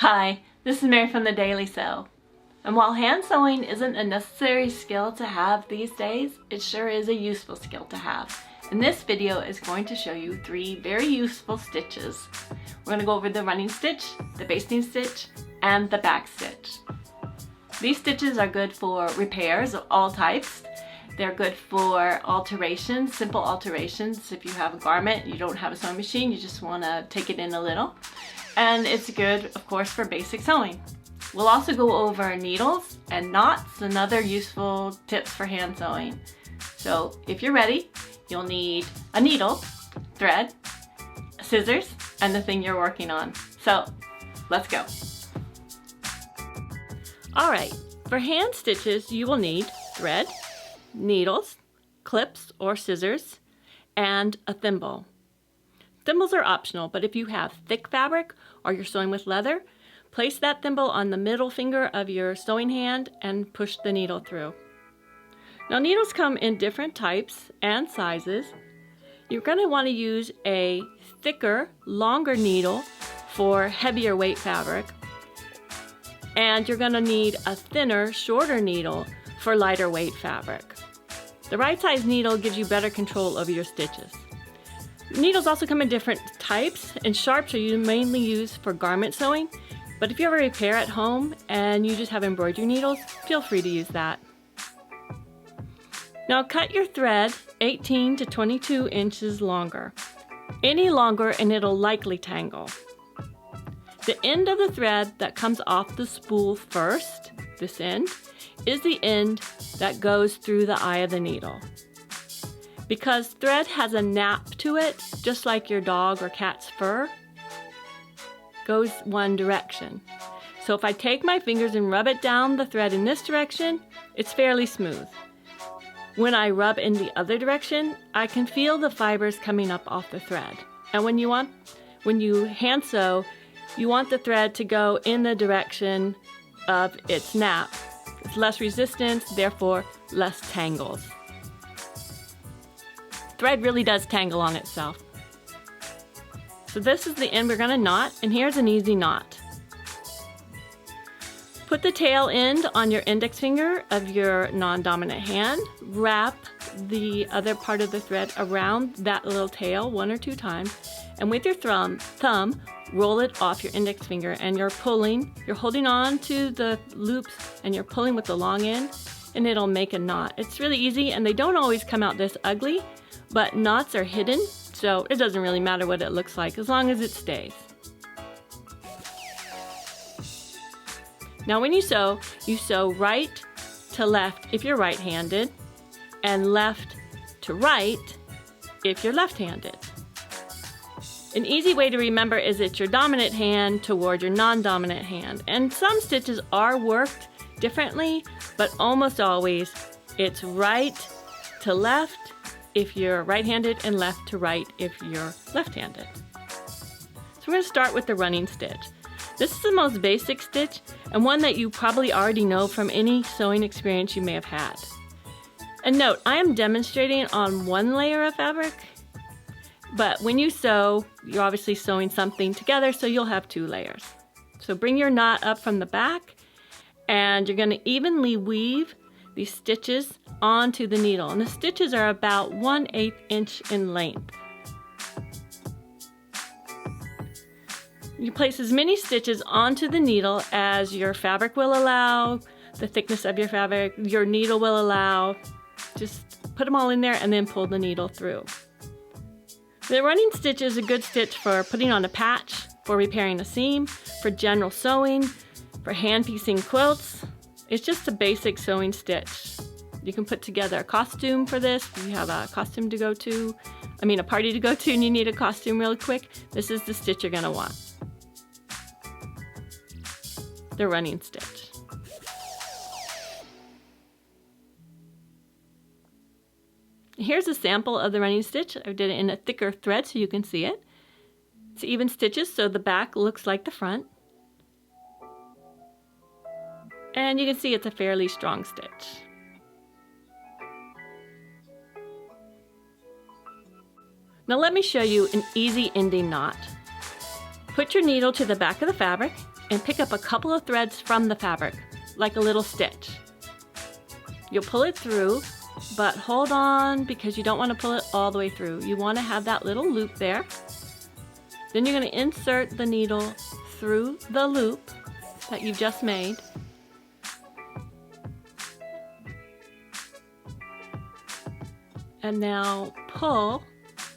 Hi, this is Mary from the Daily Sew. And while hand sewing isn't a necessary skill to have these days, it sure is a useful skill to have. And this video is going to show you 3 very useful stitches. We're going to go over the running stitch, the basting stitch, and the back stitch. These stitches are good for repairs of all types. They're good for alterations, simple alterations. If you have a garment, you don't have a sewing machine, you just want to take it in a little. And it's good, of course, for basic sewing. We'll also go over needles and knots and other useful tips for hand sewing. So if you're ready, you'll need a needle, thread, scissors, and the thing you're working on. So let's go. All right, for hand stitches, you will need thread, needles, clips or scissors, and a thimble. Thimbles are optional, but if you have thick fabric or you're sewing with leather, place that thimble on the middle finger of your sewing hand and push the needle through. Now needles come in different types and sizes. You're going to want to use a thicker, longer needle for heavier weight fabric, and you're going to need a thinner, shorter needle for lighter weight fabric. The right size needle gives you better control over your stitches. Needles also come in different types, and sharps are mainly used for garment sewing, but if you have a repair at home and you just have embroidery needles, feel free to use that. Now cut your thread 18 to 22 inches longer. Any longer and it'll likely tangle. The end of the thread that comes off the spool first, this end, is the end that goes through the eye of the needle. Because thread has a nap to it, just like your dog or cat's fur, goes one direction. So if I take my fingers and rub it down the thread in this direction, it's fairly smooth. When I rub in the other direction, I can feel the fibers coming up off the thread. And when you hand sew, you want the thread to go in the direction of its nap. It's less resistance, therefore less tangles. Thread really does tangle on itself. So this is the end we're going to knot, and here's an easy knot. Put the tail end on your index finger of your non-dominant hand. Wrap the other part of the thread around that little tail 1 or 2 times, and with your thumb, roll it off your index finger, and you're holding on to the loops, and you're pulling with the long end, and it'll make a knot. It's really easy, and they don't always come out this ugly, but knots are hidden, so it doesn't really matter what it looks like as long as it stays. Now when you sew right to left if you're right-handed, and left to right if you're left-handed. An easy way to remember is it's your dominant hand toward your non-dominant hand, and some stitches are worked differently, but almost always it's right to left if you're right-handed and left to right if you're left-handed. So we're going to start with the running stitch. This is the most basic stitch and one that you probably already know from any sewing experience you may have had. And note, I am demonstrating on 1 layer of fabric, but when you sew, you're obviously sewing something together, so you'll have 2 layers. So bring your knot up from the back, and you're going to evenly weave these stitches onto the needle, and the stitches are about 1/8 inch in length. You place as many stitches onto the needle as your fabric will allow, the thickness of your fabric, your needle will allow. Just put them all in there and then pull the needle through. The running stitch is a good stitch for putting on a patch, for repairing a seam, for general sewing, for hand piecing quilts. It's just a basic sewing stitch. You can put together a costume for this. If you have a costume to go to, a party to go to, and you need a costume really quick, this is the stitch you're going to want. The running stitch. Here's a sample of the running stitch. I did it in a thicker thread so you can see it. It's even stitches, so the back looks like the front. And you can see it's a fairly strong stitch. Now let me show you an easy ending knot. Put your needle to the back of the fabric and pick up a couple of threads from the fabric, like a little stitch. You'll pull it through, but hold on because you don't want to pull it all the way through. You want to have that little loop there. Then you're going to insert the needle through the loop that you've just made. And now pull,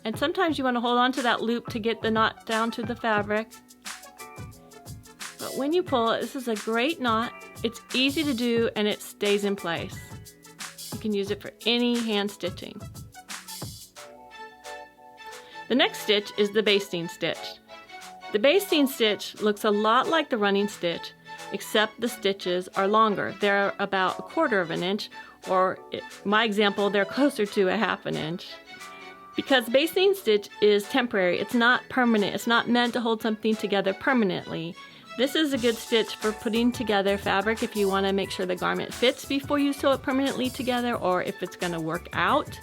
and sometimes you want to hold on to that loop to get the knot down to the fabric. But when you pull, this is a great knot. It's easy to do and it stays in place. You can use it for any hand stitching. The next stitch is the basting stitch. The basting stitch looks a lot like the running stitch, except the stitches are longer. They're about 1/4 of an inch, or in my example, they're closer to 1/2 inch. Because basting stitch is temporary, it's not permanent. It's not meant to hold something together permanently. This is a good stitch for putting together fabric if you want to make sure the garment fits before you sew it permanently together, or if it's going to work out.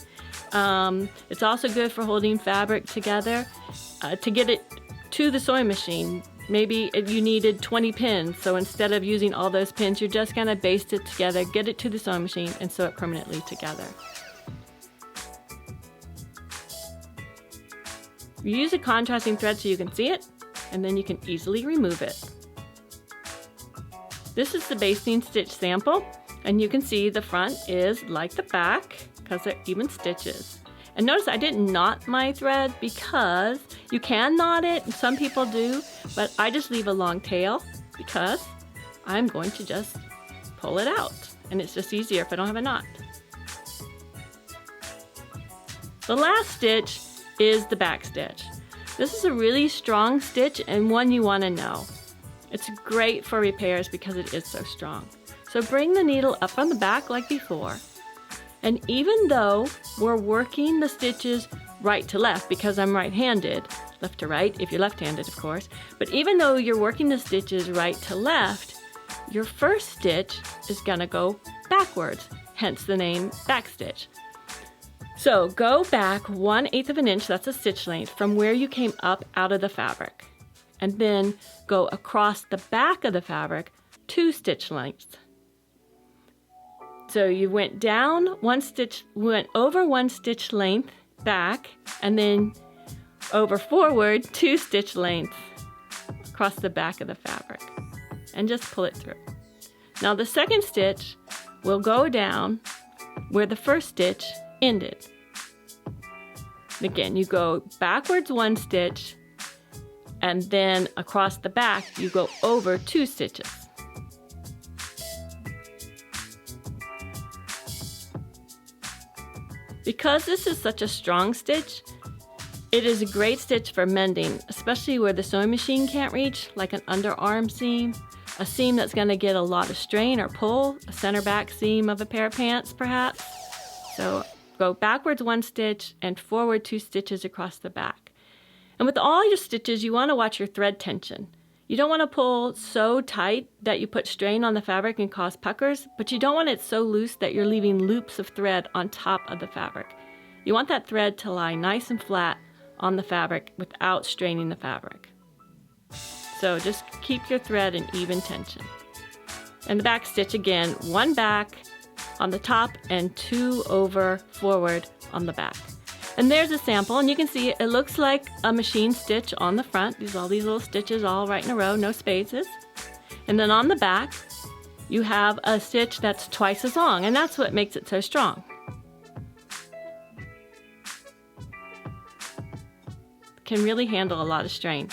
It's also good for holding fabric together to get it to the sewing machine. Maybe you needed 20 pins, so instead of using all those pins, you're just going to baste it together, get it to the sewing machine, and sew it permanently together. You use a contrasting thread so you can see it, and then you can easily remove it. This is the basting stitch sample, and you can see the front is like the back because they're even stitches. And notice I didn't knot my thread because you can knot it, and some people do, but I just leave a long tail because I'm going to just pull it out, and it's just easier if I don't have a knot. The last stitch is the back stitch. This is a really strong stitch and one you want to know. It's great for repairs because it is so strong. So bring the needle up on the back like before. And even though we're working the stitches right to left, because I'm right-handed, left to right if you're left-handed of course, but even though you're working the stitches right to left, your first stitch is going to go backwards, hence the name back stitch. So go back 1/8 of an inch, that's a stitch length, from where you came up out of the fabric. And then go across the back of the fabric 2 stitch lengths. So you went down 1 stitch, went over 1 stitch length back, and then over forward 2 stitch lengths across the back of the fabric. And just pull it through. Now the second stitch will go down where the first stitch ended. Again, you go backwards 1 stitch, and then across the back you go over 2 stitches. Because this is such a strong stitch, it is a great stitch for mending, especially where the sewing machine can't reach, like an underarm seam, a seam that's going to get a lot of strain or pull, a center back seam of a pair of pants perhaps. So go backwards 1 stitch and forward 2 stitches across the back. And with all your stitches, you want to watch your thread tension. You don't want to pull so tight that you put strain on the fabric and cause puckers, but you don't want it so loose that you're leaving loops of thread on top of the fabric. You want that thread to lie nice and flat on the fabric without straining the fabric. So just keep your thread in even tension. And the back stitch again, 1 back on the top and 2 over forward on the back. And there's a sample, and you can see it looks like a machine stitch on the front. All these little stitches all right in a row, no spaces. And then on the back, you have a stitch that's twice as long, and that's what makes it so strong. Can really handle a lot of strain.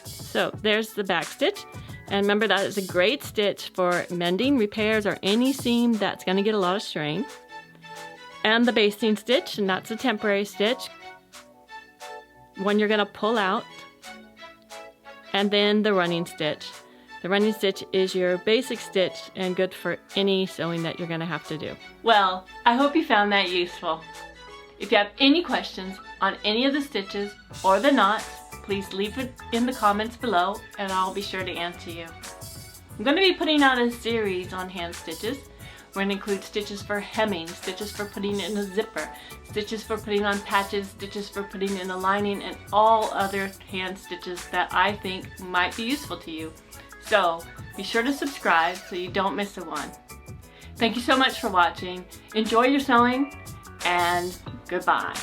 So there's the back stitch. And remember, that is a great stitch for mending, repairs, or any seam that's going to get a lot of strain. And the basting stitch, and that's a temporary stitch, one you're going to pull out. And then the running stitch. The running stitch is your basic stitch and good for any sewing that you're going to have to do. Well, I hope you found that useful. If you have any questions on any of the stitches or the knots, please leave it in the comments below and I'll be sure to answer you. I'm going to be putting out a series on hand stitches We're going to include stitches for hemming, stitches for putting in a zipper, stitches for putting on patches, stitches for putting in a lining, and all other hand stitches that I think might be useful to you. So be sure to subscribe so you don't miss a one. Thank you so much for watching. Enjoy your sewing, and goodbye.